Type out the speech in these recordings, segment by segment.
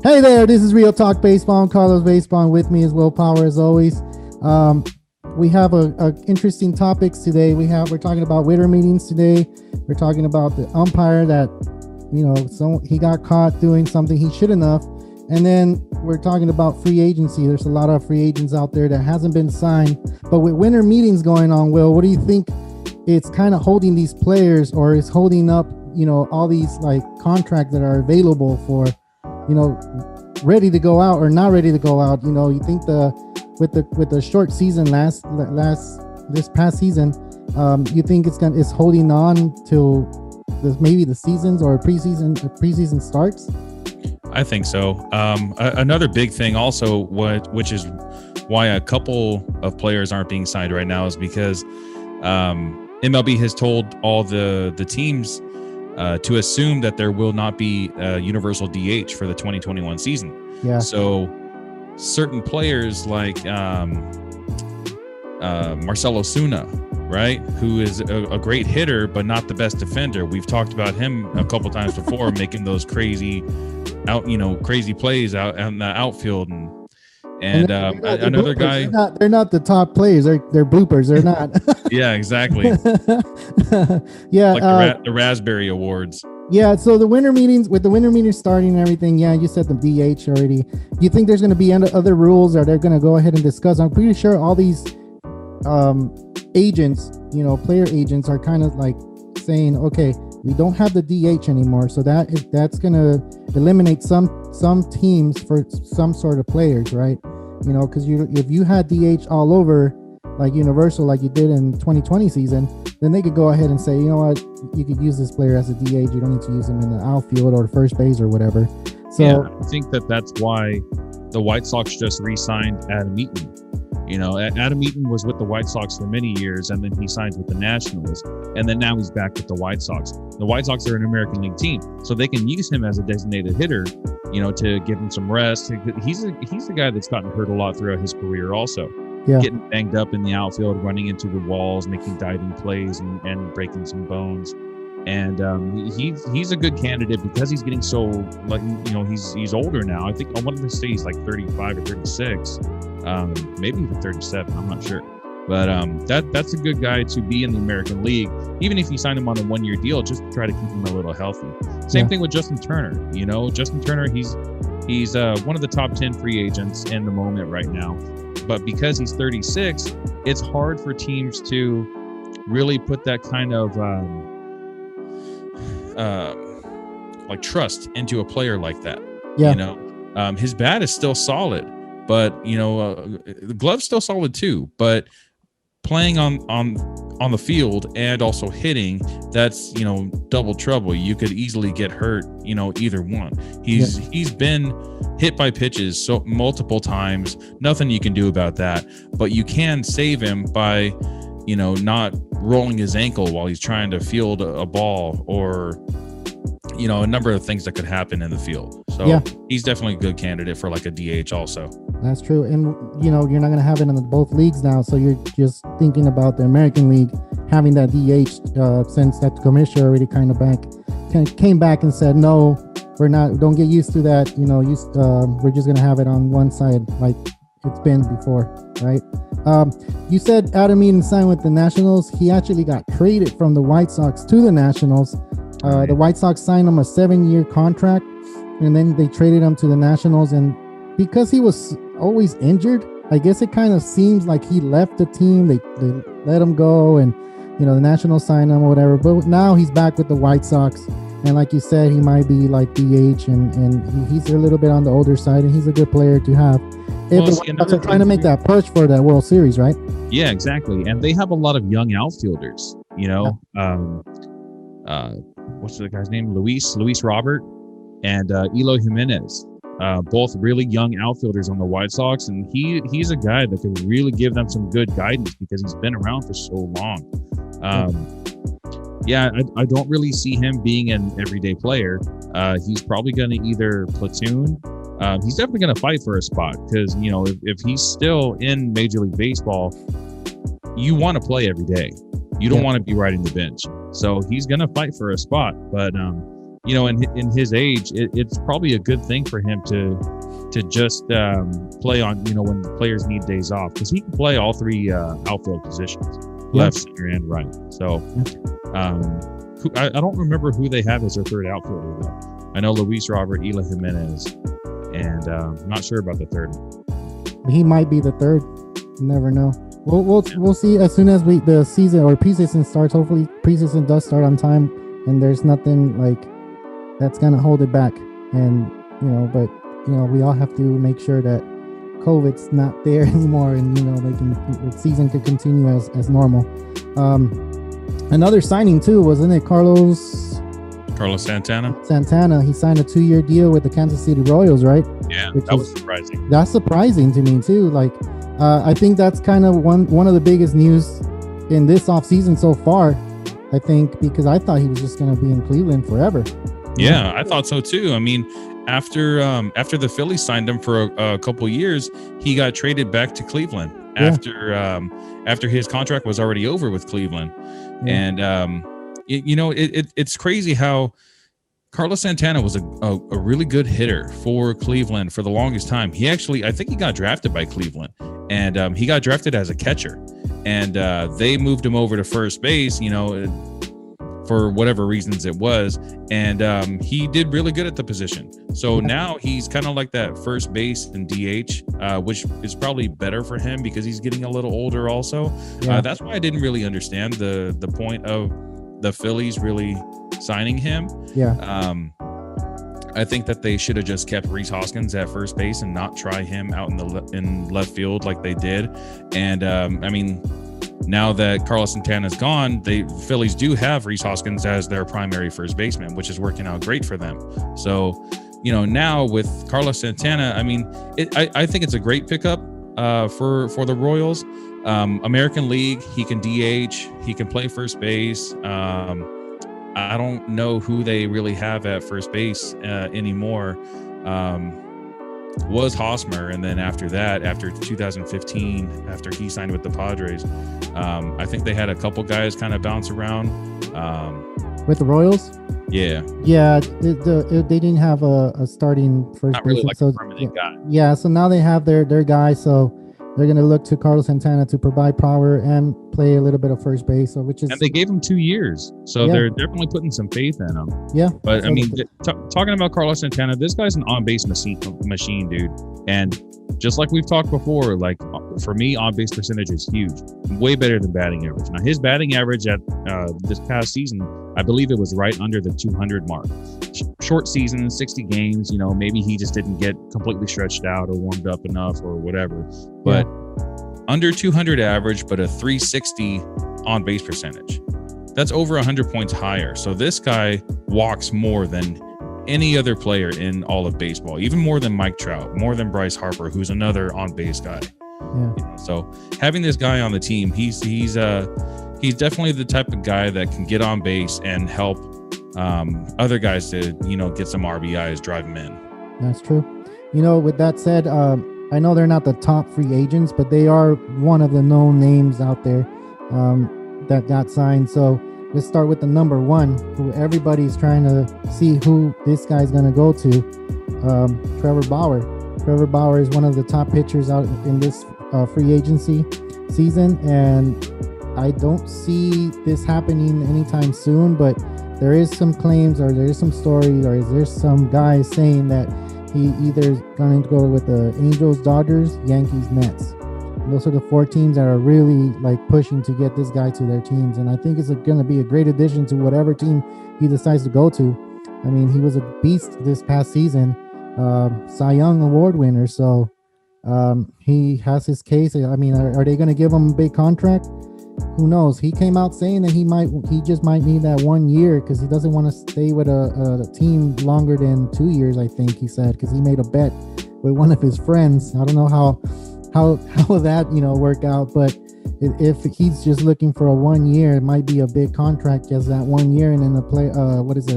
Hey there, this is Real Talk Baseball. I'm CarloBaseball, and with me is Willpower as always. We have a interesting topics today. We're talking about winter meetings today. We're talking about the umpire that, so he got caught doing something he shouldn't have. And then we're talking about free agency. There's a lot of free agents out there that hasn't been signed. But with winter meetings going on, Will, what do you think it's kind of holding these players, or is holding up, all these like contracts that are available for, ready to go out or not ready to go out? You think with the short season this past season, you think it's holding on till maybe the seasons or preseason starts? I think so. Another big thing also, which is why a couple of players aren't being signed right now, is because MLB has told all the teams to assume that there will not be a universal DH for the 2021 season. Yeah. So certain players like Marcell Ozuna, right, who is a great hitter but not the best defender. We've talked about him a couple times before, making those crazy plays out in the outfield, and another bloopers. guy. They're not the top players. They're bloopers. They're not. Yeah, exactly. Yeah, like the Raspberry Awards. Yeah, so the winter meetings starting and everything. Yeah, you said the DH already. Do you think there's going to be other rules, or they're going to go ahead and discuss? I'm pretty sure all these agents, player agents, are kind of like saying, okay, we don't have the DH anymore, so that's going to eliminate some teams for some sort of players, right? Because if you had DH all over, like universal, like you did in 2020 season, then they could go ahead and say, you know what, you could use this player as a DH. You don't need to use him in the outfield or first base or whatever. So yeah, I think that's why the White Sox just re-signed Adam Eaton. Adam Eaton was with the White Sox for many years, and then he signs with the Nationals, and then now he's back with the White Sox. The White Sox are an American League team, so they can use him as a designated hitter, to give him some rest. He's the guy that's gotten hurt a lot throughout his career also. Yeah. Getting banged up in the outfield, running into the walls, making diving plays, and breaking some bones. And he's a good candidate because he's getting so, like, he's older now. I think I wanted to say he's like 35 or 36, maybe even 37. I'm not sure, but that's a good guy to be in the American League. Even if you sign him on a 1-year deal, just to try to keep him a little healthy. Same thing with Justin Turner. Justin Turner, he's one of the top 10 free agents in the moment right now. But because he's 36, it's hard for teams to really put that kind of like trust into a player like that. Yeah. His bat is still solid, but the glove's still solid too. But playing on the field and also hitting, that's double trouble. You could easily get hurt, either one. He's been hit by pitches so multiple times. Nothing you can do about that, but you can save him by not rolling his ankle while he's trying to field a ball, or a number of things that could happen in the field. So he's definitely a good candidate for like a DH also. That's true. And you're not going to have it in both leagues now, so you're just thinking about the American League having that DH since that commissioner already kind of came back and said, no, we're not, don't get used to that. We're just going to have it on one side like it's been before, right? You said Adam Eaton signed with the Nationals. He actually got traded from the White Sox to the Nationals. The White Sox signed him a 7-year contract, and then they traded him to the Nationals. And because he was always injured, I guess it kind of seems like he left the team. They let him go, and the Nationals signed him or whatever. But now he's back with the White Sox, and like you said, he might be like DH, and he's a little bit on the older side, and he's a good player to have. If the White Sox are trying to make that push for that World Series, right? Yeah, exactly. And they have a lot of young outfielders. What's the guy's name? Luis Robert and Eloy Jimenez, both really young outfielders on the White Sox, and he's a guy that could really give them some good guidance because he's been around for so long. I don't really see him being an everyday player. He's probably going to either platoon. He's definitely going to fight for a spot because if he's still in Major League Baseball, you want to play every day. You don't want to be riding the bench. So he's going to fight for a spot. But in his age, it's probably a good thing for him to just play on, when players need days off, because he can play all three outfield positions, left, center, and right. So I don't remember who they have as their third outfielder though. I know Luis Robert, Eli Jimenez, and I'm not sure about the third. He might be the third. You never know. We'll see as soon as the season or preseason starts. Hopefully preseason does start on time, and there's nothing like that's gonna hold it back. And we all have to make sure that COVID's not there anymore, and the season could continue as normal. Another signing too, wasn't it? Carlos Santana. He signed a 2-year deal with the Kansas City Royals, right? Yeah, that was surprising. That's surprising to me too. Like, I think that's kind of one of the biggest news in this offseason so far. I think because I thought he was just going to be in Cleveland forever. Yeah, I thought so too. I mean, after the Phillies signed him for a couple years, he got traded back to Cleveland after his contract was already over with Cleveland. And it's crazy how Carlos Santana was a really good hitter for Cleveland for the longest time. I think he got drafted by Cleveland, and he got drafted as a catcher, and they moved him over to first base, for whatever reasons it was, and he did really good at the position. So now he's kind of like that first base and DH, which is probably better for him because he's getting a little older also. That's why I didn't really understand the point of the Phillies really signing him. I think that they should have just kept Rhys Hoskins at first base and not try him out in left field like they did. And I mean, now that Carlos Santana's gone, the Phillies do have Rhys Hoskins as their primary first baseman, which is working out great for them. So, now with Carlos Santana, I mean, I think it's a great pickup for the Royals. American League, he can DH, he can play first base. I don't know who they really have at first base anymore. Was Hosmer, and then after that, after 2015, after he signed with the Padres, I think they had a couple guys kind of bounce around. With the Royals? Yeah. They didn't have a starting first Not really baseman, like a permanent guy. Yeah, so now they have their guy, so they're going to look to Carlos Santana to provide power and play a little bit of first base, and they gave him 2 years, so they're definitely putting some faith in him. Yeah, but I mean, talking about Carlos Santana, this guy's an on-base machine, dude. And just like we've talked before, like for me, on-base percentage is huge, way better than batting average. Now his batting average at this past season, I believe it was right under the 200 mark. Short season, 60 games, maybe he just didn't get completely stretched out or warmed up enough or whatever. But under 200 average, but a 360 on base percentage. That's over 100 points higher. So this guy walks more than any other player in all of baseball, even more than Mike Trout, more than Bryce Harper, who's another on base guy. So having this guy on the team, he's definitely the type of guy that can get on base and help other guys to get some RBIs, drive them in. That's true. With that said, I know they're not the top free agents, but they are one of the known names out there that got signed. So let's start with the number one, who everybody's trying to see who this guy's going to go to, Trevor Bauer. Trevor Bauer is one of the top pitchers out in this free agency season, and I don't see this happening anytime soon, but there is some claims, or there is some stories, or is there some guys saying that he either is going to go with the Angels, Dodgers, Yankees, Mets. And those are the 4 teams that are really pushing to get this guy to their teams. And I think it's going to be a great addition to whatever team he decides to go to. I mean, he was a beast this past season, Cy Young Award winner. So he has his case. I mean, are they going to give him a big contract? Who knows? He came out saying that he just might need that 1 year because he doesn't want to stay with a team longer than 2 years, I think he said, because he made a bet with one of his friends. I don't know how that work out, but if he's just looking for a 1 year, it might be a big contract, just that 1 year, and then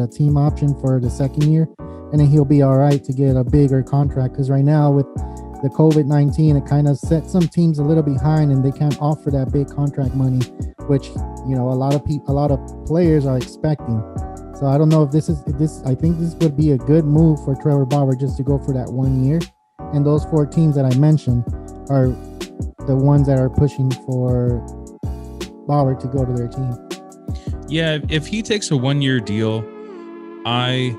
a team option for the second year, and then he'll be all right to get a bigger contract. Because right now with the COVID-19, it kind of set some teams a little behind, and they can't offer that big contract money, which a lot of players are expecting. So I don't know if this. I think this would be a good move for Trevor Bauer just to go for that 1 year. And those 4 teams that I mentioned are the ones that are pushing for Bauer to go to their team. Yeah, if he takes a 1-year deal, I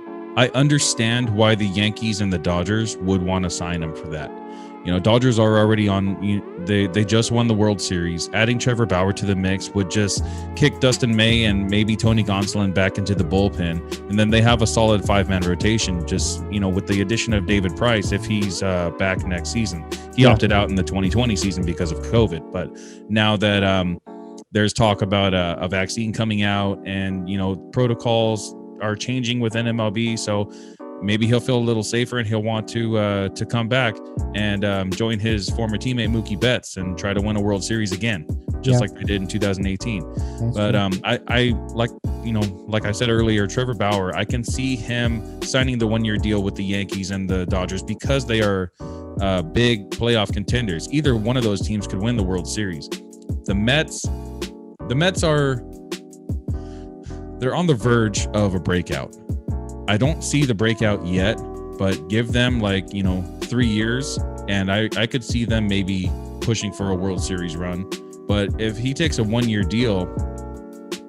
understand why the Yankees and the Dodgers would want to sign him for that. Dodgers are already on. They just won the World Series. Adding Trevor Bauer to the mix would just kick Dustin May and maybe Tony Gonsolin back into the bullpen, and then they have a solid 5-man rotation. Just with the addition of David Price, if he's back next season, he opted out in the 2020 season because of COVID. But now that there's talk about a vaccine coming out, and protocols are changing within MLB, so maybe he'll feel a little safer and he'll want to come back and join his former teammate Mookie Betts and try to win a World Series again, just like they did in 2018. That's but true. I like I said earlier, Trevor Bauer, I can see him signing the 1-year deal with the Yankees and the Dodgers because they are big playoff contenders. Either one of those teams could win the World Series. The Mets they're on the verge of a breakout. I don't see the breakout yet, but give them 3 years, and I could see them maybe pushing for a World Series run. But if he takes a 1-year deal,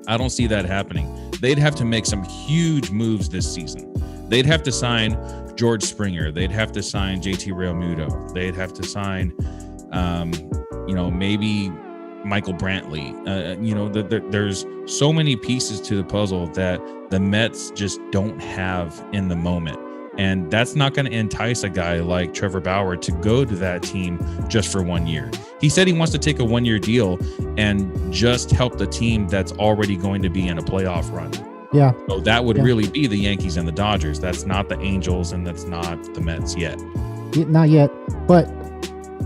I don't see that happening. They'd have to make some huge moves this season. They'd have to sign George Springer. They'd have to sign JT Realmuto. They'd have to sign, maybe Michael Brantley. There's so many pieces to the puzzle that the Mets just don't have in the moment. And that's not going to entice a guy like Trevor Bauer to go to that team just for 1 year. He said he wants to take a 1-year deal and just help the team that's already going to be in a playoff run. Yeah. So that would really be the Yankees and the Dodgers. That's not the Angels, and that's not the Mets yet. Not yet. But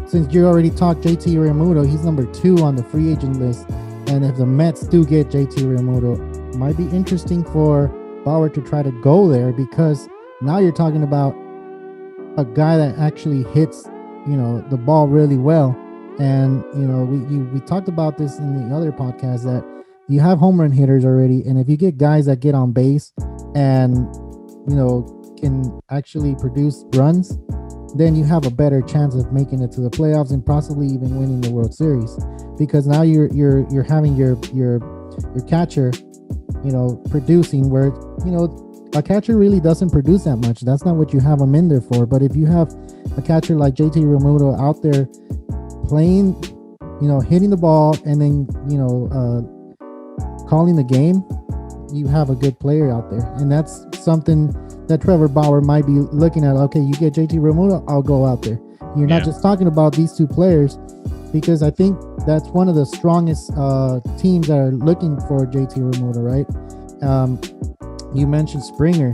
since you already talked JT Realmuto, he's number 2 on the free agent list. And if the Mets do get JT Realmuto, it might be interesting for Bauer to try to go there, because now you're talking about a guy that actually hits, the ball really well. And, we talked about this in the other podcast, that you have home run hitters already. And if you get guys that get on base and, can actually produce runs, then you have a better chance of making it to the playoffs and possibly even winning the World Series, because now you're having your catcher, producing, where a catcher really doesn't produce that much. That's not what you have him in there for. But if you have a catcher like JT Realmuto out there playing, hitting the ball, and then calling the game, you have a good player out there. And that's something that Trevor Bauer might be looking at. Okay, you get JT Realmuto, I'll go out there. You're not just talking about these 2 players, because I think that's one of the strongest teams that are looking for JT Realmuto, right? You mentioned Springer.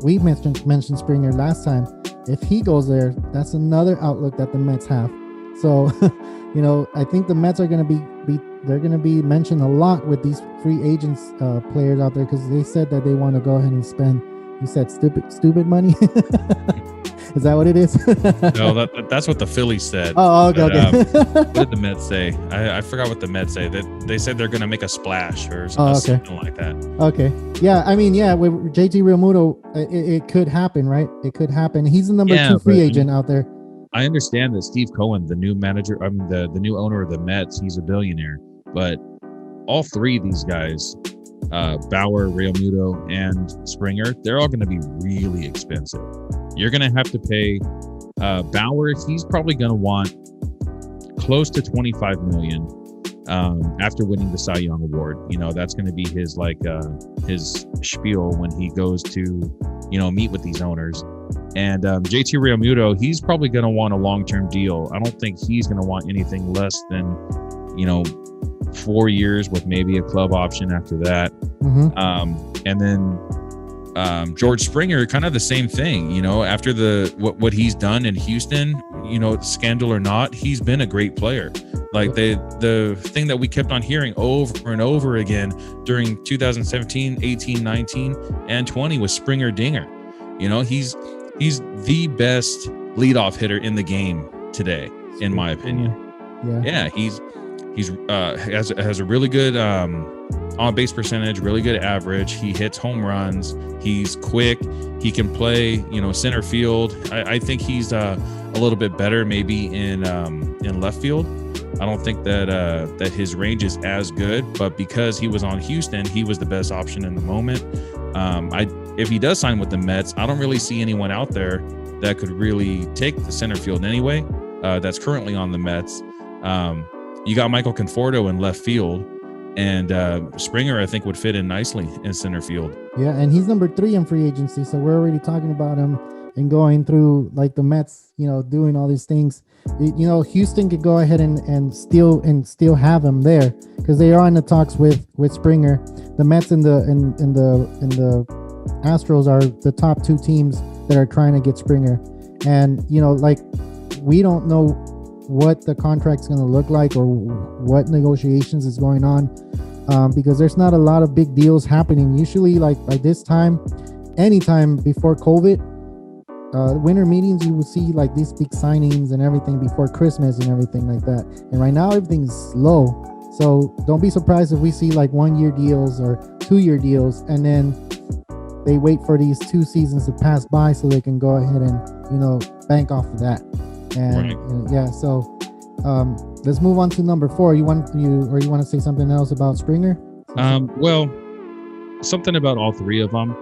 We mentioned Springer last time. If he goes there, that's another outlook that the Mets have. So, I think the Mets are going to be mentioned a lot with these free agents players out there, because they said that they want to go ahead and spend. You said stupid money. Is that what it is? No, that's what the Phillies said. Oh, okay, okay. What did the Mets say? I forgot what the Mets say. They said they're going to make a splash or something like that. Okay. Yeah, with JT Realmuto, it could happen, right? It could happen. He's the number 2 free agent out there. I understand that Steve Cohen, the new manager, the new owner of the Mets, he's a billionaire. But all 3 of these guys, Bauer, Realmuto, and Springer, they're all going to be really expensive. You're going to have to pay Bauer. He's probably going to want close to $25 million after winning the Cy Young Award. That's going to be his his spiel when he goes to meet with these owners. And JT Realmuto, he's probably going to want a long-term deal. I don't think he's going to want anything less than 4 years with maybe a club option after that. And then George Springer, kind of the same thing, after what he's done in Houston, scandal or not, he's been a great player. Like the thing that we kept on hearing over and over again during 2017, 18, 19, and 20 was Springer Dinger. He's the best leadoff hitter in the game today, in my opinion. Yeah, he's has a really good on base percentage, really good average. He hits home runs. He's quick. He can play, center field. I think he's a little bit better maybe in left field. I don't think that his range is as good, but because he was on Houston, he was the best option in the moment. If he does sign with the Mets, I don't really see anyone out there that could really take the center field anyway. That's currently on the Mets. You got Michael Conforto in left field, and Springer, I think, would fit in nicely in center field. Yeah, and he's number 3 in free agency, so we're already talking about him and going through like the Mets, doing all these things. Houston could go ahead and still have him there because they are in the talks with Springer. The Mets and the Astros are the top 2 teams that are trying to get Springer, and we don't know what the contract's going to look like or what negotiations is going on, because there's not a lot of big deals happening. Usually, like by this time, anytime before COVID, winter meetings, you would see like these big signings and everything before Christmas and everything like that. And right now, everything's slow. So don't be surprised if we see like 1-year deals or 2-year deals, and then they wait for these 2 seasons to pass by so they can go ahead and bank off of that. And right. So let's move on to number 4. You want to say something else about Springer? Well, something about all 3 of them.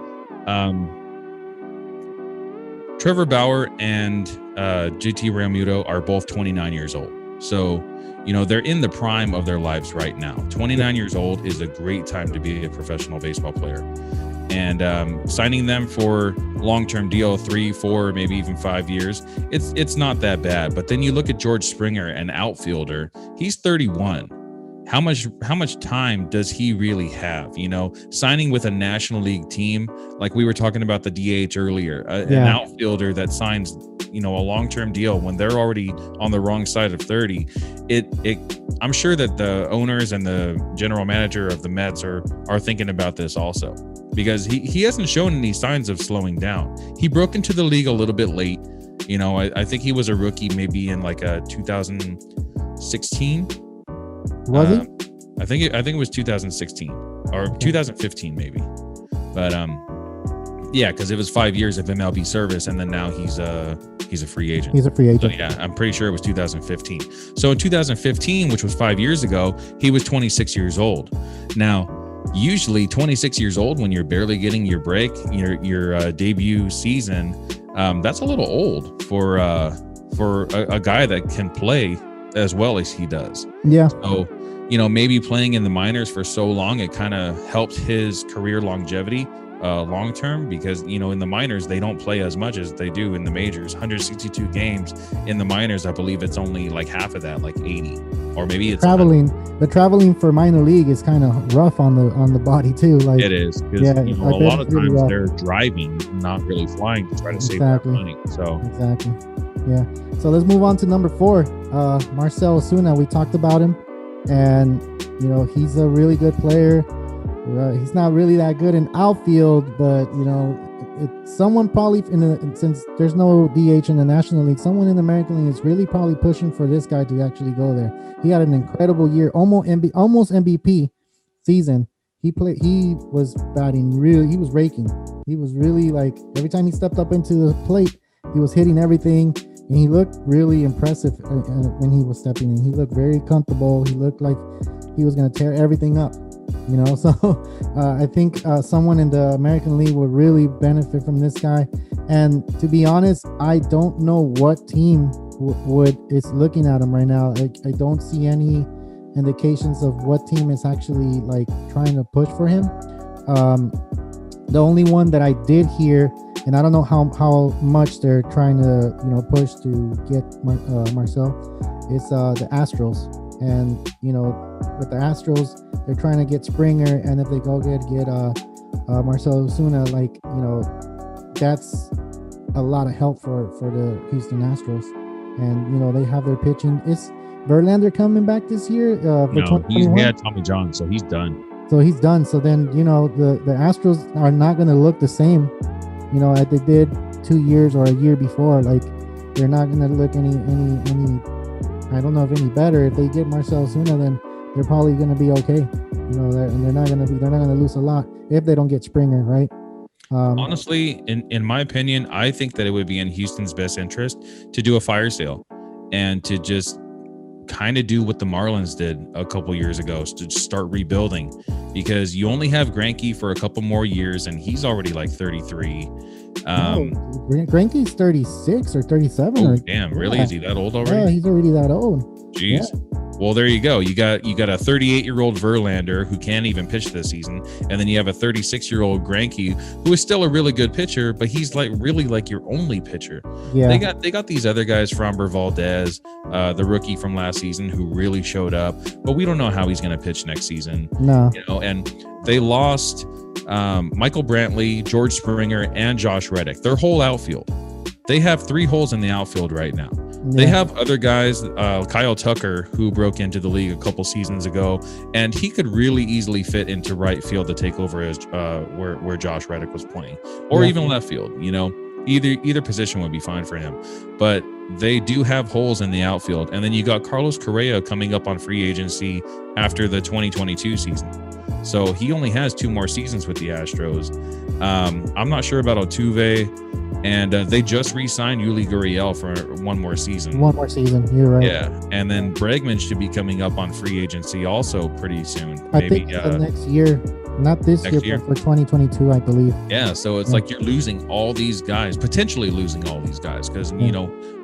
Trevor Bauer and JT Realmuto are both 29 years old. So, they're in the prime of their lives right now. 29 years old is a great time to be a professional baseball player. And signing them for long-term deal, 3, 4, maybe even 5 years, it's not that bad. But then you look at George Springer, an outfielder, he's 31. How much time does he really have? Signing with a National League team, like we were talking about the DH earlier, an outfielder that signs, a long-term deal when they're already on the wrong side of 30. I'm sure that the owners and the general manager of the Mets are thinking about this also, because he hasn't shown any signs of slowing down. He broke into the league a little bit late. I think he was a rookie maybe in like 2016. Was he? I think it was 2016 or 2015 maybe. But because it was 5 years of MLB service, and then now he's a free agent. He's a free agent. So yeah, I'm pretty sure it was 2015. So in 2015, which was 5 years ago, he was 26 years old. Now, usually 26 years old when you're barely getting your break, your debut season, that's a little old for a guy that can play as well as he does. Yeah. So, maybe playing in the minors for so long, it kind of helped his career longevity long term, because in the minors they don't play as much as they do in the majors. 162 games in the minors, I believe it's only like half of that, like 80, or maybe it's traveling. The traveling for minor league is kind of rough on the body too. Like it is, because a lot of times they're driving, not really flying to try to save that money. So exactly. Yeah. So let's move on to number 4. Marcell Ozuna. We talked about him, and he's a really good player. He's not really that good in outfield, but someone probably since there's no DH in the National League, someone in the American League is really probably pushing for this guy to actually go there. He had an incredible year, almost MVP season. He was batting really. He was raking. He was really, like, every time he stepped up into the plate, he was hitting everything. And he looked really impressive when he was stepping in. He looked very comfortable. He looked like he was going to tear everything up, So I think someone in the American League would really benefit from this guy. And to be honest, I don't know what team is looking at him right now. I don't see any indications of what team is actually like trying to push for him. The only one that I did hear, and I don't know how much they're trying to push to get Marcell, is the Astros. And with the Astros, they're trying to get Springer, and if they go get Marcell Ozuna, that's a lot of help for the Houston Astros. And they have their pitching. Is Verlander coming back this year? No, he had Tommy John, so he's done. So he's done. So then the Astros are not going to look the same, as they did 2 years or a year before. Like, they're not going to look any. I don't know if any better. If they get Marcell Ozuna, then they're probably going to be okay. they're not gonna lose a lot if they don't get Springer, right? Honestly, in my opinion, I think that it would be in Houston's best interest to do a fire sale and to just kind of do what the Marlins did a couple years ago, to start rebuilding, because you only have Greinke for a couple more years and he's already like 33. Greinke's 36 or 37. Oh, damn, really? Is he that old already? Yeah, he's already that old. Jeez. Yeah. Well, there you go. You got a 38-year-old Verlander who can't even pitch this season, and then you have a 36-year-old Greinke who is still a really good pitcher, but he's like really like your only pitcher. Yeah. They got these other guys, Framber Valdez, the rookie from last season, who really showed up, but we don't know how he's going to pitch next season. No. And they lost Michael Brantley, George Springer, and Josh Reddick. Their whole outfield. They have 3 holes in the outfield right now. Yeah. They have other guys, Kyle Tucker, who broke into the league a couple seasons ago, and he could really easily fit into right field to take over as where Josh Reddick was playing, or even left field. Either position would be fine for him. But they do have holes in the outfield, and then you got Carlos Correa coming up on free agency after the 2022 season. So he only has 2 more seasons with the Astros. I'm not sure about Altuve. And they just re-signed Yuli Gurriel for 1 more season. 1 more season, you're right. Yeah, and then Bregman should be coming up on free agency also pretty soon. I think the next year, not this year, but for 2022, I believe. Yeah, so it's like you're losing all these guys, potentially losing all these guys, because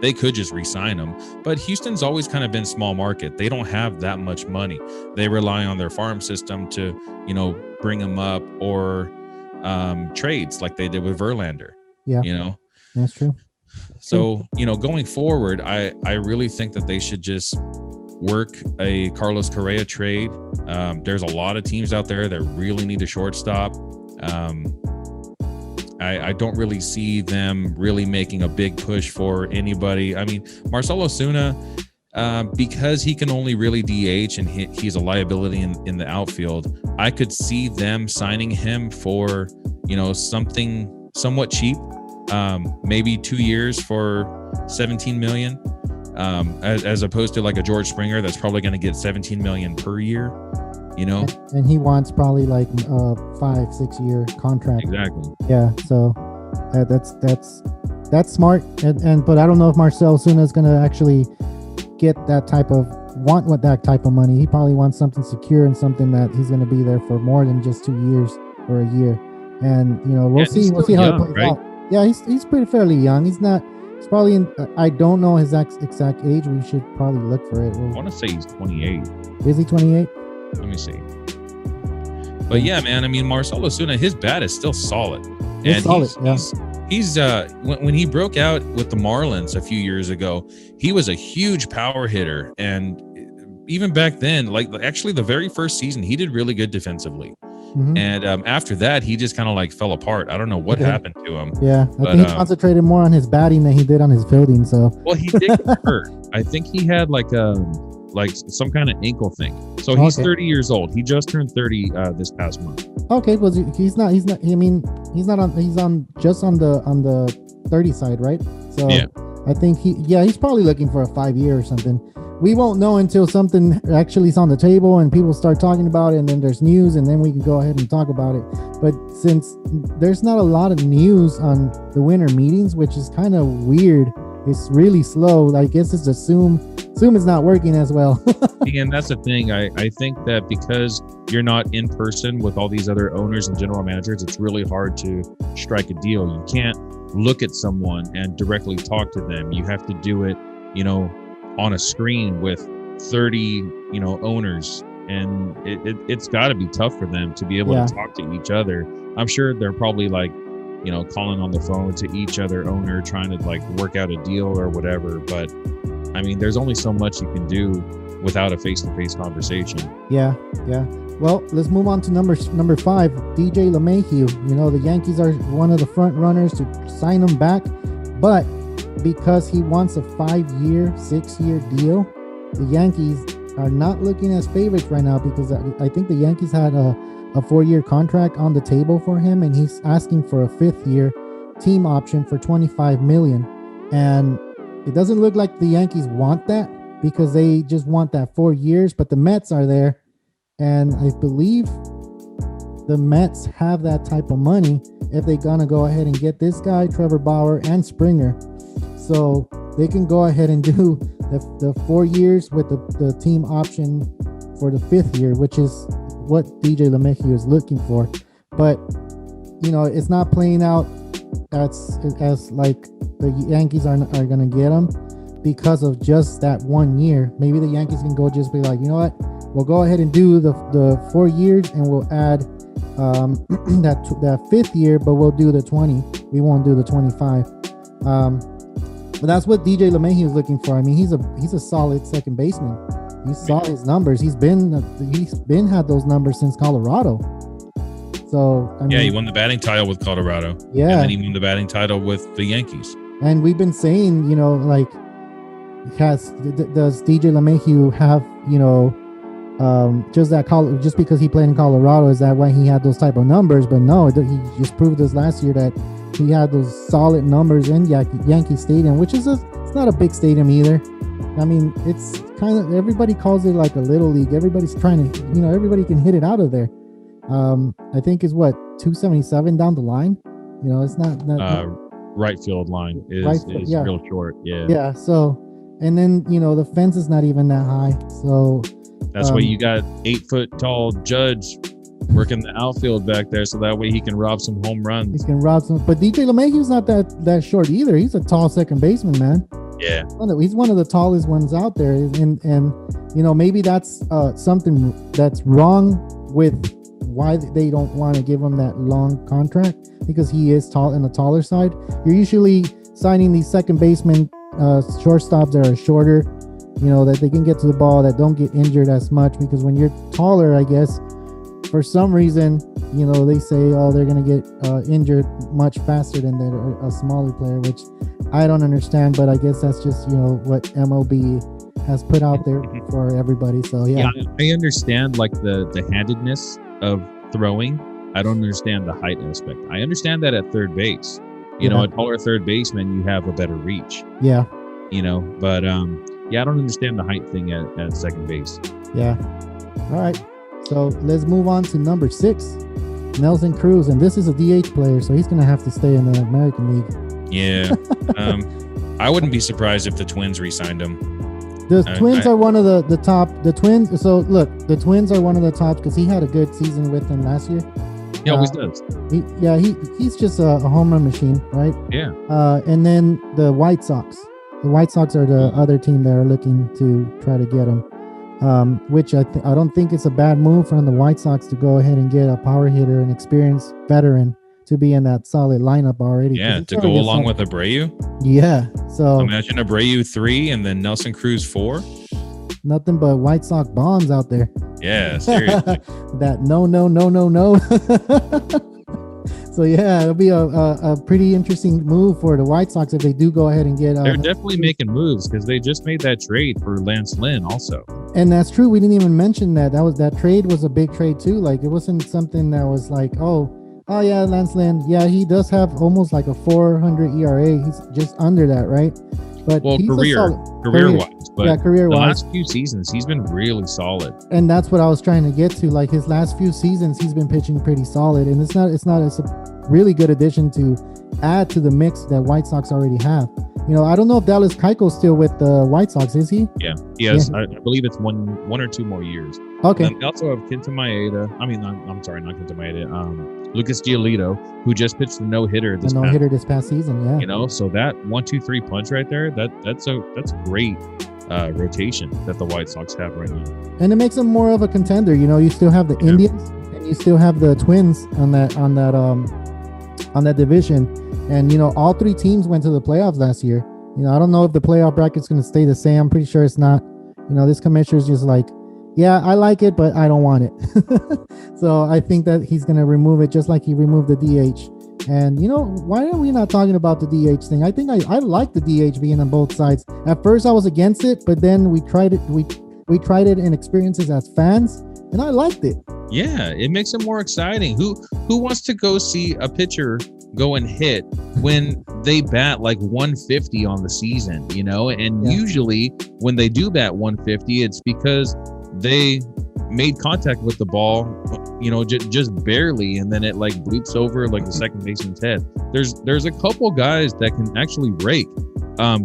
they could just re-sign them. But Houston's always kind of been small market. They don't have that much money. They rely on their farm system to bring them up, or trades like they did with Verlander. Yeah, that's true. So, going forward, I really think that they should just work a Carlos Correa trade. There's a lot of teams out there that really need a shortstop. I don't really see them really making a big push for anybody. I mean, Marcell Ozuna, because he can only really DH and he's a liability in the outfield, I could see them signing him for, something somewhat cheap, maybe 2 years for $17 million, as opposed to like a George Springer that's probably going to get $17 million per year. And he wants probably like 5-6 year contract. Exactly. Yeah, so that's smart. And but I don't know if Marcell Ozuna is going to actually get that type of money. He probably wants something secure and something that he's going to be there for more than just 2 years or a year. And we'll see how it plays out. Yeah, he's pretty fairly young. He's probably in. I don't know his exact age. We should probably look for it. I want to say he's 28. Is he 28? Let me see. But yeah, man. I mean, Marcell Ozuna, his bat is still solid. He's when he broke out with the Marlins a few years ago, he was a huge power hitter, and even back then, like actually the very first season, he did really good defensively. Mm-hmm. And after that, he just kind of like fell apart. I don't know what happened to him. Yeah, I think he concentrated more on his batting than he did on his fielding. So he did get hurt. I think he had like some kind of ankle thing. So he's 30 years old. He just turned 30 this past month. Okay, well he's not. I mean, he's on just on the 30 side, right? So yeah. I think he's probably looking for a 5-year or something. We won't know until something actually is on the table and people start talking about it, and then there's news, and then we can go ahead and talk about it. But since there's not a lot of news on the winter meetings, which is kind of weird, it's really slow. I guess it's Zoom is not working as well. And that's the thing. I think that because you're not in person with all these other owners and general managers, it's really hard to strike a deal. You can't look at someone and directly talk to them. You have to do it, on a screen with 30 owners, and it's got to be tough for them to be able to talk to each other. I'm sure they're probably like calling on the phone to each other owner, trying to like work out a deal or whatever, but I mean there's only so much you can do without a face-to-face conversation. Yeah. Well, let's move on to number 5, DJ LeMahieu. The Yankees are one of the front runners to sign him back, but because he wants a 5-year, 6-year deal, the Yankees are not looking as favorites right now, because I think the Yankees had a 4-year contract on the table for him, and he's asking for a 5th-year team option for $25 million. And it doesn't look like the Yankees want that, because they just want that 4 years, but the Mets are there, And I believe the Mets have that type of money if they're gonna go ahead and get this guy, Trevor Bauer, and Springer. So they can go ahead and do the 4 years with the team option for the 5th year, which is what DJ LeMahieu is looking for. But it's not playing out as like the Yankees are gonna get him because of just that 1 year. Maybe the Yankees can go just be like, you know what, we'll go ahead and do the 4 years and we'll add that 5th year, but we'll do the 20. We won't do the 25. But that's what DJ LeMahieu is looking for. I mean, he's a solid second baseman. You saw his numbers. He's been had those numbers since Colorado. So I mean, he won the batting title with Colorado. Yeah, and then he won the batting title with the Yankees. And we've been saying, like, does DJ LeMahieu have, just because he played in Colorado, is that why he had those type of numbers? But no, he just proved us last year that he had those solid numbers in Yankee Stadium, which is it's not a big stadium either. I mean, it's kind of, everybody calls it like a little league. Everybody's trying to, everybody can hit it out of there. I think is what, 277 down the line. It's not right field line is real short. Yeah. So, and then the fence is not even that high. So that's why you got 8 foot tall Judge working the outfield back there, so that way he can rob some home runs. He can rob some, but DJ LeMahieu's not that short either. He's a tall second baseman, man. Yeah, he's one of the tallest ones out there, and maybe that's something that's wrong with why they don't want to give him that long contract, because he is tall on the taller side. You're usually signing these second basemen, shortstops that are shorter, that they can get to the ball, that don't get injured as much, because when you're taller, I guess for some reason, they say, they're going to get injured much faster than a smaller player, which I don't understand, but I guess that's just, what MLB has put out there for everybody. So, yeah. I understand like the handedness of throwing. I don't understand the height aspect. I understand that at third base, a taller third baseman, you have a better reach. Yeah. But I don't understand the height thing at second base. Yeah. All right. So let's move on to number 6, Nelson Cruz. And this is a DH player, so he's going to have to stay in the American League. Yeah. I wouldn't be surprised if the Twins re-signed him. The Twins are one of the top. The Twins. So look, the Twins are one of the tops because he had a good season with them last year. He always does. He's just a home run machine, right? Yeah. And then the White Sox. The White Sox are the other team that are looking to try to get him. Which I don't think it's a bad move from the White Sox to go ahead and get a power hitter, an experienced veteran, to be in that solid lineup already. Yeah, to go along with Abreu. Yeah, so imagine Abreu 3 and then Nelson Cruz 4. Nothing but White Sox bonds out there. Yeah, seriously. That no. So yeah, it'll be a pretty interesting move for the White Sox if they do go ahead and get. They're definitely making moves because they just made that trade for Lance Lynn also. And that's true. We didn't even mention that. That trade was a big trade too. Like, it wasn't something that was like, oh yeah, Lance Lynn. Yeah, he does have almost like a 400 ERA. He's just under that, right? But well, career-wise, but yeah, career-wise, the last few seasons he's been really solid. And that's what I was trying to get to. Like, his last few seasons, he's been pitching pretty solid, and it's a really good addition to add to the mix that White Sox already have. I don't know if Dallas Keuchel's still with the White Sox. Is he? Yeah, he has. Yeah. I believe it's one or two more years. Okay. And they also have Kenta Maeda. I'm sorry, not Kenta Maeda. Lucas Giolito, who just pitched the no-hitter this past season. Yeah. So that 1-2-3 punch right there, that's great rotation that the White Sox have right now. And it makes them more of a contender. You still have the Indians and you still have the Twins on that division. And all 3 teams went to the playoffs last year. I don't know if the playoff bracket's going to stay the same. I'm pretty sure it's not. This commissioner's just like, yeah, I like it, but I don't want it. So I think that he's going to remove it just like he removed the DH. And why are we not talking about the DH thing? I think I like the DH being on both sides. At first I was against it, but then we tried it. We tried it in experiences as fans, and I liked it. Yeah, it makes it more exciting. Who wants to go see a pitcher go and hit when they bat like 150 on the season, Usually when they do bat 150, it's because they made contact with the ball, just barely, and then it like bleeps over like the second baseman's head. There's a couple guys that can actually rake.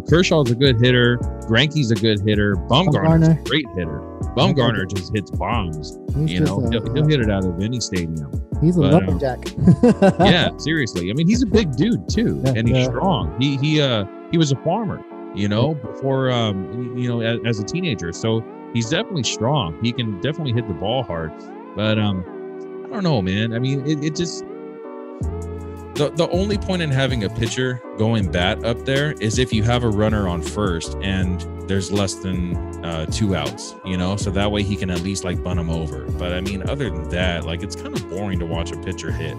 Kershaw's a good hitter. Greinke's a good hitter. Bumgarner's a great hitter. Bumgarner just hits bombs. He'll hit it out of any stadium. He's a lumberjack. Yeah, seriously. I mean, he's a big dude too, and he's strong. He was a farmer, before as a teenager. So he's definitely strong. He can definitely hit the ball hard. But I don't know, man. I mean, it just the only point in having a pitcher going bat up there is if you have a runner on first and there's less than 2 outs, so that way he can at least like bunt him over. But I mean, other than that, like, it's kind of boring to watch a pitcher hit,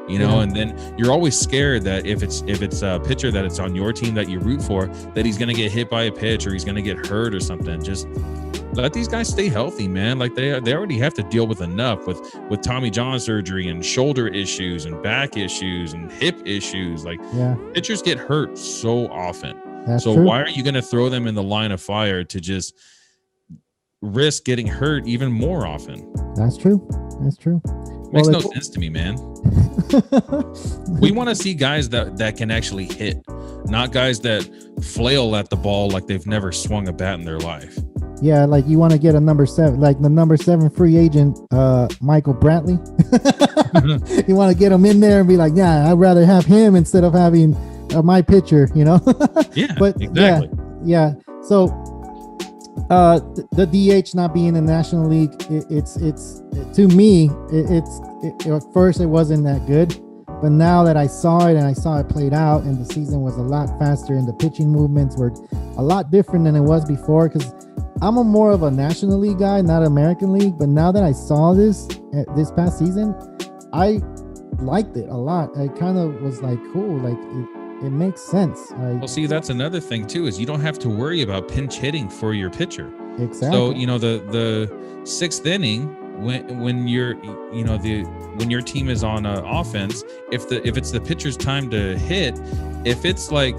and then you're always scared that if it's a pitcher that it's on your team that you root for, that he's going to get hit by a pitch or he's going to get hurt or something. Just let these guys stay healthy, man. Like they already have to deal with enough with Tommy John surgery and shoulder issues and back issues and hip issues. Like pitchers get hurt so often. That's true. Why are you going to throw them in the line of fire to just risk getting hurt even more often? That's true. Makes no sense to me, man. We want to see guys that can actually hit, not guys that flail at the ball like they've never swung a bat in their life. Yeah, like you want to get a number 7, like the number 7 free agent, Michael Brantley. You want to get him in there and be like, yeah, I'd rather have him instead of having my pitcher, Yeah, but exactly. Yeah. So the DH not being in the National League, it's to me, at first it wasn't that good. But now that I saw it and I saw it played out and the season was a lot faster and the pitching movements were a lot different than it was before, because I'm more of a National League guy, not American League. But now that I saw this past season, I liked it a lot. I kind of was like, cool, like it makes sense. Well, see, that's another thing too, is you don't have to worry about pinch hitting for your pitcher. Exactly. So, the 6th inning, when your team is on offense, if it's the pitcher's time to hit, if it's like,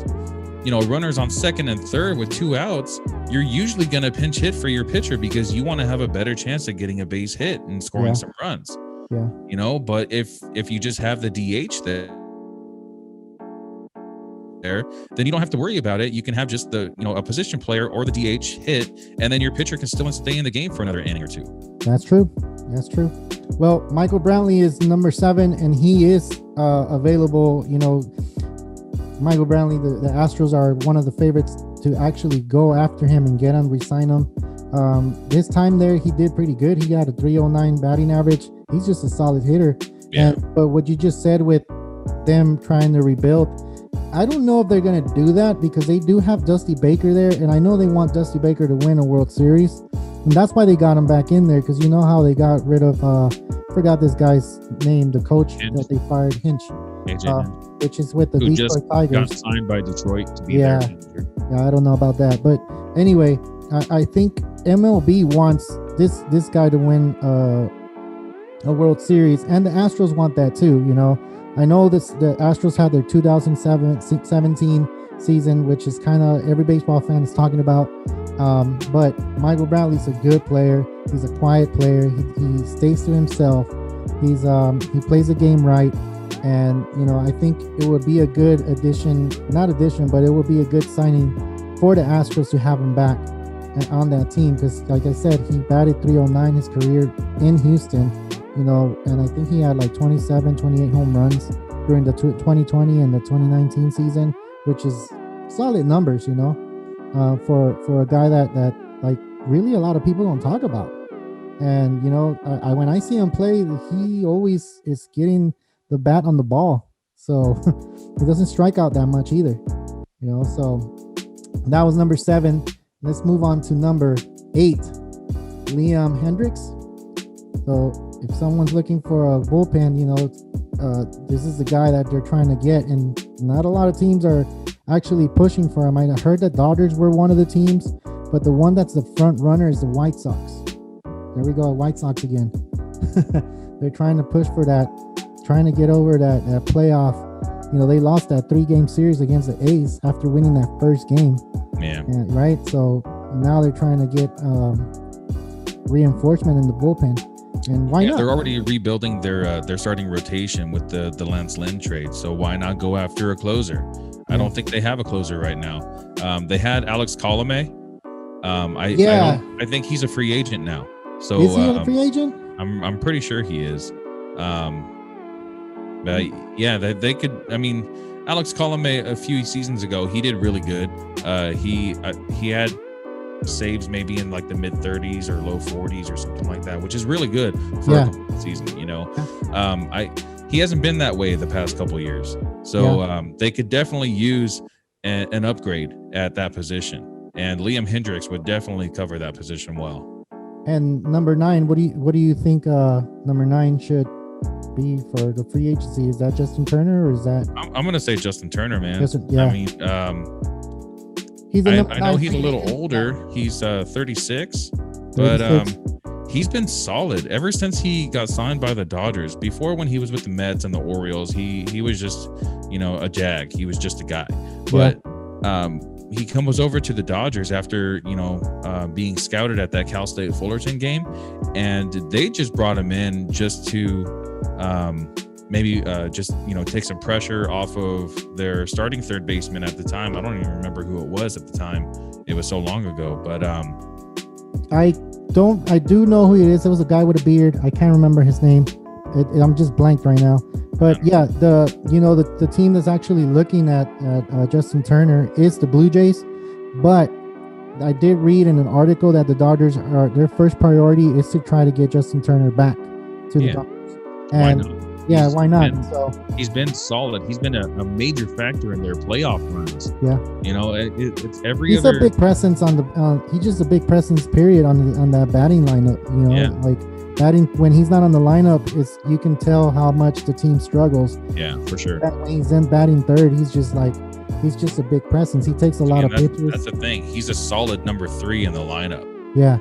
runners on second and third with 2 outs, you're usually going to pinch hit for your pitcher because you want to have a better chance at getting a base hit and scoring some runs. Yeah. But if you just have the DH there, then you don't have to worry about it. You can have just the, a position player or the DH hit, and then your pitcher can still stay in the game for another inning or 2. That's true. Well, Michael Brantley is number 7, and he is available. Michael Brantley, the Astros are one of the favorites to actually go after him and get him, re-sign him. This time there, he did pretty good. He got a 309 batting average. He's just a solid hitter. Yeah. But what you just said with them trying to rebuild, I don't know if they're going to do that because they do have Dusty Baker there, and I know they want Dusty Baker to win a World Series, and that's why they got him back in there, because you know how they got rid of forgot this guy's name, the coach that they fired, Hinch, which is with the Detroit Tigers. Got signed by Detroit to be their manager. Yeah, I don't know about that, but anyway, I think MLB wants this guy to win a World Series, and the Astros want that too. I know the Astros had their 2017 season, which is kind of every baseball fan is talking about. But Michael Brantley's a good player. He's a quiet player. He stays to himself. He plays the game right. And, I think it would be a good but it would be a good signing for the Astros to have him back on that team. Because like I said, he batted 309 his career in Houston. And I think he had like 28 home runs during the 2020 and the 2019 season, which is solid numbers, for a guy that like really a lot of people don't talk about. And, when I see him play, he always is getting the bat on the ball. So he doesn't strike out that much either, so that was number 7. Let's move on to number 8, Liam Hendricks. So if someone's looking for a bullpen, this is the guy that they're trying to get, and not a lot of teams are actually pushing for him. I heard that Dodgers were one of the teams, but the one that's the front runner is the White Sox. There we go, White Sox again. They're trying to push for that, trying to get over that playoff. They lost that 3-game series against the A's after winning that first game. Yeah. Right? So now they're trying to get reinforcement in the bullpen. And why not? They're already rebuilding their starting rotation with the Lance Lynn trade. So why not go after a closer? I don't think they have a closer right now. They had Alex Colomé. I think he's a free agent now. So is he a free agent? I'm pretty sure he is. But yeah, they could. I mean, Alex Colomé a few seasons ago, he did really good. He had saves maybe in like the mid 30s or low 40s or something like that, which is really good for a season. He hasn't been that way the past couple of years. So they could definitely use an upgrade at that position. And Liam Hendricks would definitely cover that position well. And number 9, what do you think number 9 should be for the free agency? Is that Justin Turner, or is that? I'm gonna say Justin Turner, man. I mean, I know he's a little older. He's 36, but he's been solid ever since he got signed by the Dodgers. Before, when he was with the Mets and the Orioles, he was just a jag. He was just a guy, but he was over to the Dodgers after being scouted at that Cal State Fullerton game, and they just brought him in just to maybe take some pressure off of their starting third baseman at the time. I don't even remember who it was at the time. It was so long ago, but I do know who it is. It was a guy with a beard. I can't remember his name. I'm just blanked right now. But yeah, the team that's actually looking at Justin Turner is the Blue Jays. But I did read in an article that the Dodgers their first priority is to try to get Justin Turner back to the Dodgers. And why not? Yeah, why not? He's been solid. He's been a major factor in their playoff runs. Yeah, it's every. He's a big presence on the. He's just a big presence. Period on that batting lineup. Like batting when he's not on the lineup, you can tell how much the team struggles. Yeah, for sure. When he's in batting third, he's just a big presence. He takes a lot of pitches. That's the thing. He's a solid number 3 in the lineup. Yeah.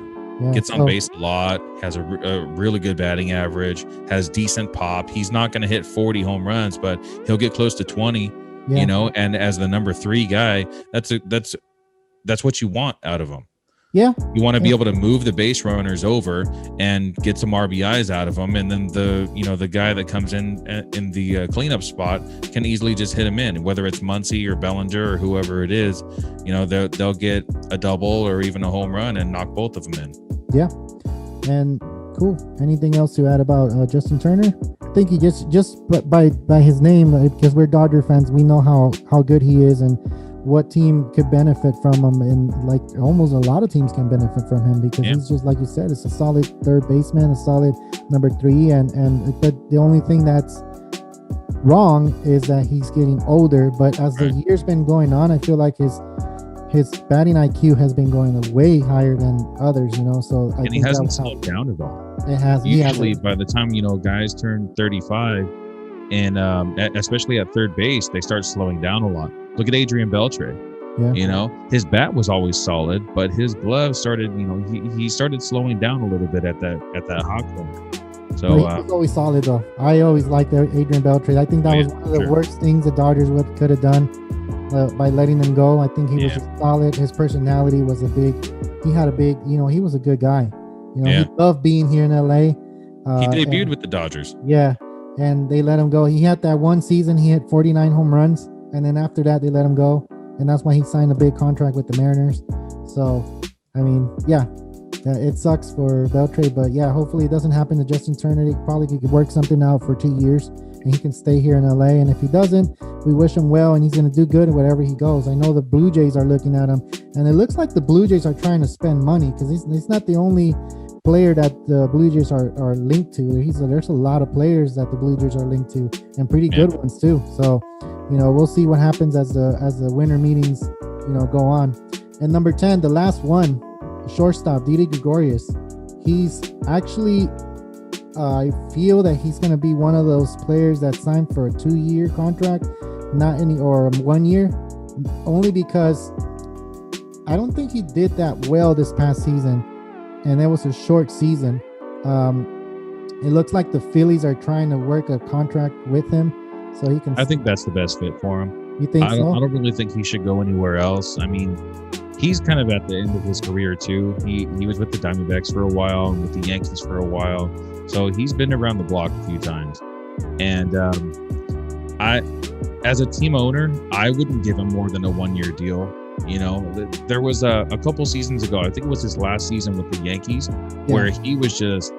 Gets on base a lot, has a really good batting average, has decent pop. He's not going to hit 40 home runs, but he'll get close to 20, and as the number 3 guy, that's what you want out of him. Yeah. You want to be able to move the base runners over and get some RBIs out of them. And then the guy that comes in the cleanup spot can easily just hit him in, whether it's Muncy or Bellinger or whoever it is, they'll get a double or even a home run and knock both of them in. Yeah. And cool. Anything else to add about Justin Turner? I think he just by his name, because we're Dodger fans, we know how good he is and what team could benefit from him, and like almost a lot of teams can benefit from him because he's just, like you said, it's a solid third baseman, a solid number 3, but the only thing that's wrong is that he's getting older. But as the years been going on, I feel like his batting IQ has been going way higher than others, so I think he hasn't slowed down at all. It has. Usually by the time guys turn 35 and especially at third base, they start slowing down a lot. Look at Adrian Beltre. Yeah. His bat was always solid, but his glove started, he started slowing down a little bit at that hot corner. So he was always solid though. I always liked Adrian Beltre. I think that was one of the worst things the Dodgers could have done by letting him go. I think he was solid. His personality was he was a good guy. He loved being here in LA. He debuted with the Dodgers. Yeah. And they let him go. He had that one season, he hit 49 home runs. And then after that, they let him go. And that's why he signed a big contract with the Mariners. So, I mean, it sucks for Beltre. But yeah, hopefully it doesn't happen to Justin Turner. He probably could work something out for 2 years. And he can stay here in LA. And if he doesn't, we wish him well. And he's going to do good wherever he goes. I know the Blue Jays are looking at him. And it looks like the Blue Jays are trying to spend money. Because he's not the only player that the Blue Jays are linked to. There's a lot of players that the Blue Jays are linked to. And pretty good ones too. So, we'll see what happens as the winter meetings, go on. And number 10, the last one, shortstop, Didi Gregorius. He's actually, I feel that he's going to be one of those players that signed for a 2-year contract, or 1 year, only because I don't think he did that well this past season. And it was a short season. It looks like the Phillies are trying to work a contract with him. So he can. I think that's the best fit for him. You think so? I don't really think he should go anywhere else. I mean, he's kind of at the end of his career too. He was with the Diamondbacks for a while and with the Yankees for a while, so he's been around the block a few times. And I, as a team owner, I wouldn't give him more than a 1-year deal. You know, there was a couple seasons ago, I think it was his last season with the Yankees, where he was just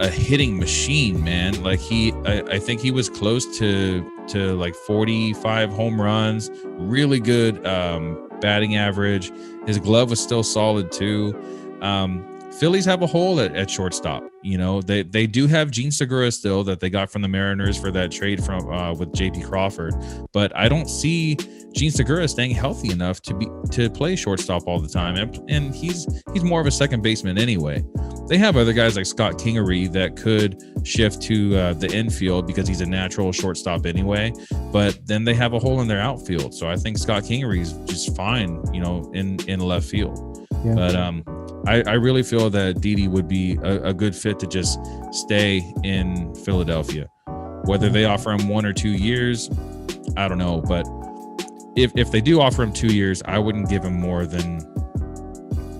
a hitting machine, man. Like I think he was close to like 45 home runs, really good batting average. His glove was still solid too. Phillies have a hole at shortstop. You know, they do have Gene Segura still that they got from the Mariners for that trade from with JP Crawford, but I don't see Gene Segura staying healthy enough to play shortstop all the time, and he's more of a second baseman anyway. They have other guys like Scott Kingery that could shift to the infield because he's a natural shortstop anyway, but then they have a hole in their outfield. So I think Scott Kingery is just fine, you know, in left field. Yeah. But I really feel that Didi would be a good fit to just stay in Philadelphia. Whether they offer him 1 or 2 years, I don't know. But if they do offer him 2 years, I wouldn't give him more than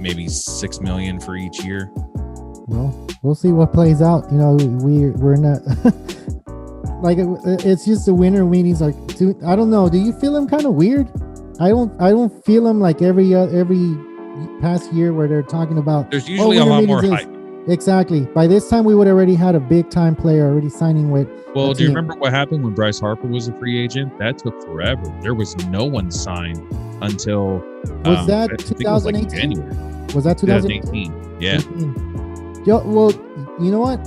maybe $6 million for each year. Well, we'll see what plays out. You know, we're not like it's just the winter meetings. Like, I don't know. Do you feel him kind of weird? I don't feel him like every past year where they're talking about. There's usually a lot more hype. Exactly. By this time, we would already had a big time player already signing with. Well, do you remember what happened when Bryce Harper was a free agent? That took forever. There was no one signed until was that 2018? Was that 2018? Yeah. 18. Well, you know what?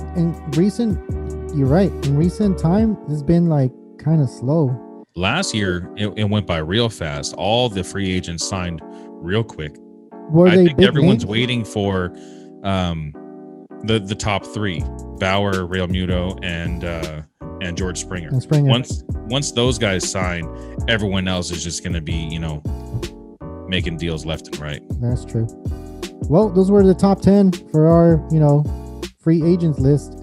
You're right. In recent time, it's been like kind of slow. Last year, it went by real fast. All the free agents signed real quick. I think everyone's waiting for the top three: Bauer, Real Muto, and George Springer. Once those guys sign, everyone else is just going to be, you know, making deals left and right. That's true. Well, those were the top 10 for our, you know, free agents list.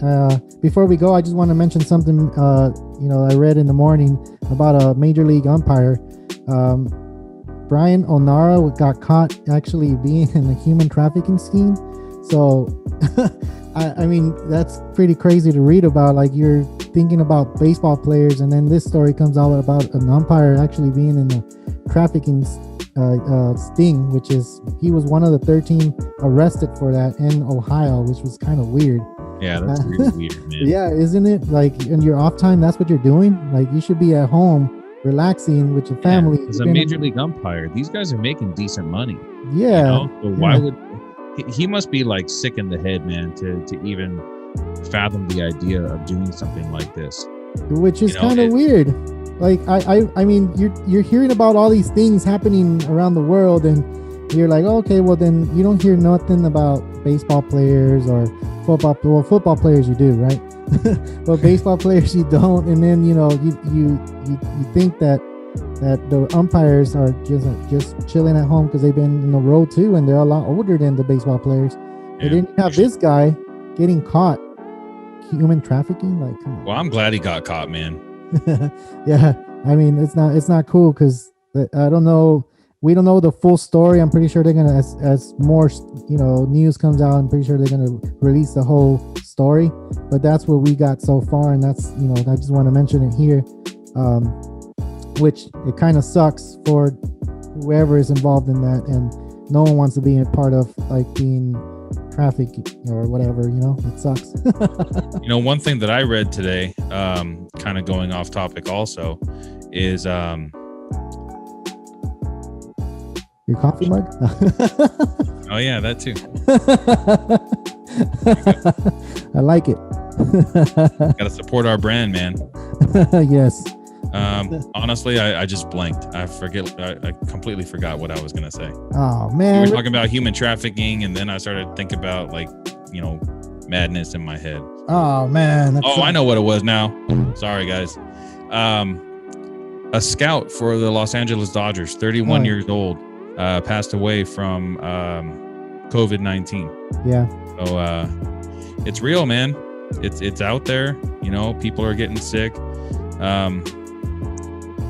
Before we go, I just want to mention something, you know, I read in the morning about a major league umpire. Brian O'Nara got caught actually being in a human trafficking scheme. So, I mean, that's pretty crazy to read about. Like, you're thinking about baseball players, and then this story comes out about an umpire actually being in a trafficking sting, which is, he was one of the 13 arrested for that in Ohio, which was kind of weird. Yeah, that's really weird, man. Yeah, isn't it? Like, in your off time, that's what you're doing. Like, you should be at home relaxing with your family. As a major league umpire, these guys are making decent money. Yeah. You know? So why would he must be like sick in the head, man, to even fathom the idea of doing something like this. Which is kind of weird. Like, I mean, you're hearing about all these things happening around the world, and you're like, okay, well then you don't hear nothing about baseball players or football. Well, football players you do, right? But baseball players you don't. And then, you know, you think that the umpires are just chilling at home because they've been in the road too, and they're a lot older than the baseball players. Yeah, and then you have this guy getting caught human trafficking. Like, come on. Well, I'm glad he got caught, man. Yeah, I mean, it's not cool because I don't know. We don't know the full story. I'm pretty sure they're gonna, as more, you know, news comes out, I'm pretty sure they're gonna release the whole story. But that's what we got so far, and that's, you know, I just want to mention it here. Which it kind of sucks for whoever is involved in that, and no one wants to be a part of, like, being trafficked or whatever, you know. It sucks. You know, one thing that I read today, kind of going off topic also, is your coffee mug. Oh yeah, that too. I like it. Gotta support our brand, man. Yes. Honestly, I just blanked. I completely forgot what I was gonna say. Oh man, we were talking about human trafficking, and then I started thinking about, like, you know, madness in my head. Oh man. I know what it was now. Sorry, guys. A scout for the Los Angeles Dodgers, 31 years old, passed away from COVID-19. Yeah. So it's real, man. It's out there. You know, people are getting sick.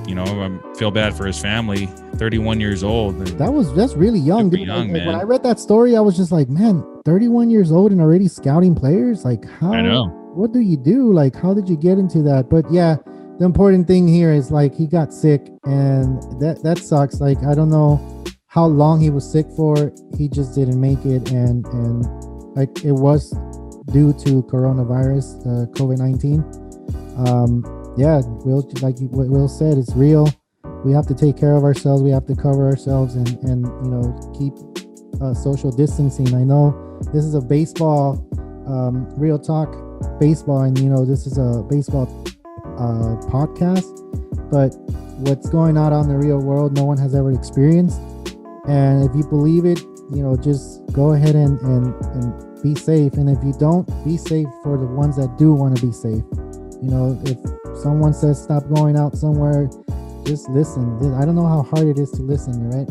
You know, I feel bad for his family 31 years old. That's really young, dude. Young, man. When I read that story, I was just like, man, 31 years old and already scouting players. Like, how? I know. What do you do? Like, how did you get into that? But yeah, the important thing here is like he got sick, and that sucks. Like, I don't know how long he was sick for. He just didn't make it, and like it was due to coronavirus, COVID-19. Yeah, Will, like what Will said, it's real. We have to take care of ourselves. We have to cover ourselves and you know, keep social distancing. I know this is a baseball, real talk baseball, and you know, this is a baseball podcast, but what's going on in the real world, no one has ever experienced. And if you believe it, you know, just go ahead and be safe. And if you don't, be safe for the ones that do want to be safe. You know, if someone says stop going out somewhere, just listen. I don't know how hard it is to listen, right?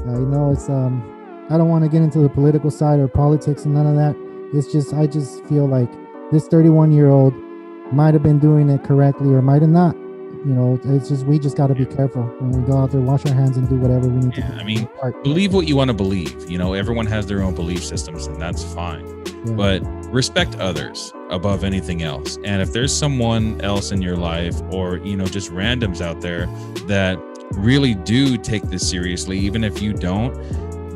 You know, it's I don't want to get into the political side or politics and none of that. It's just, I just feel like this 31-year-old might have been doing it correctly or might have not. You know, it's just, we just got to be careful when we go out there, wash our hands and do whatever we need to do. I mean, believe what you want to believe. You know, everyone has their own belief systems, and that's fine. Yeah. But respect others above anything else. And if there's someone else in your life, or, you know, just randoms out there that really do take this seriously, even if you don't,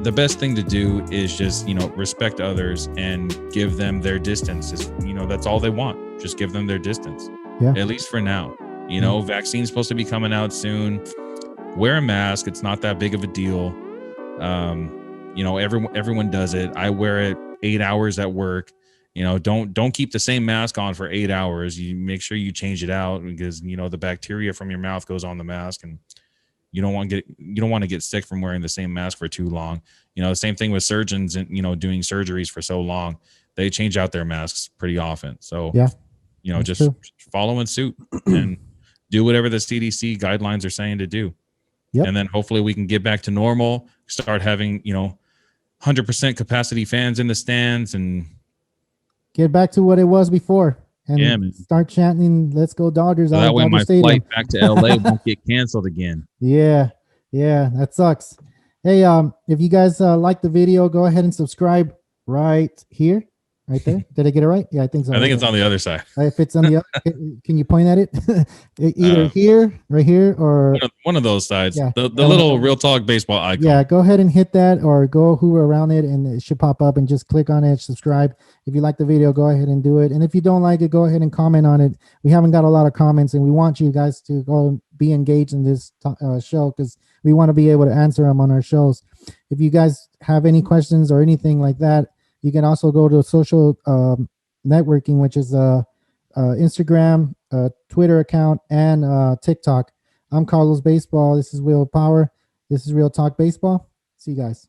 the best thing to do is just, you know, respect others and give them their distance. You know, that's all they want. Just give them their distance. Yeah. At least for now. You know, vaccine's supposed to be coming out soon. Wear a mask. It's not that big of a deal. You know, everyone does it. I wear it 8 hours at work. You know, don't keep the same mask on for 8 hours. You make sure you change it out, because, you know, the bacteria from your mouth goes on the mask, and you don't want to get sick from wearing the same mask for too long. You know, the same thing with surgeons and, you know, doing surgeries for so long. They change out their masks pretty often. So, yeah, you know, just follow in suit and do whatever the CDC guidelines are saying to do. Yep. And then hopefully we can get back to normal, start having, you know, 100% capacity fans in the stands, and get back to what it was before. And start chanting, "Let's go Dodgers!" So that way my flight back to LA won't get canceled again. Yeah, that sucks. Hey, if you guys like the video, go ahead and subscribe right here. Right there. Did I get it right? Yeah, I think so. I think it's on the other side. If it's on the other, can you point at it? Either here, right here, or one of those sides. Yeah. The little Real Talk Baseball icon. Yeah, go ahead and hit that, or go hover around it, and it should pop up, and just click on it, subscribe. If you like the video, go ahead and do it. And if you don't like it, go ahead and comment on it. We haven't got a lot of comments, and we want you guys to go be engaged in this show, because we want to be able to answer them on our shows. If you guys have any questions or anything like that, you can also go to social networking, which is Instagram, Twitter account, and TikTok. I'm CarloBaseball. This is Willpower. This is Real Talk Baseball. See you guys.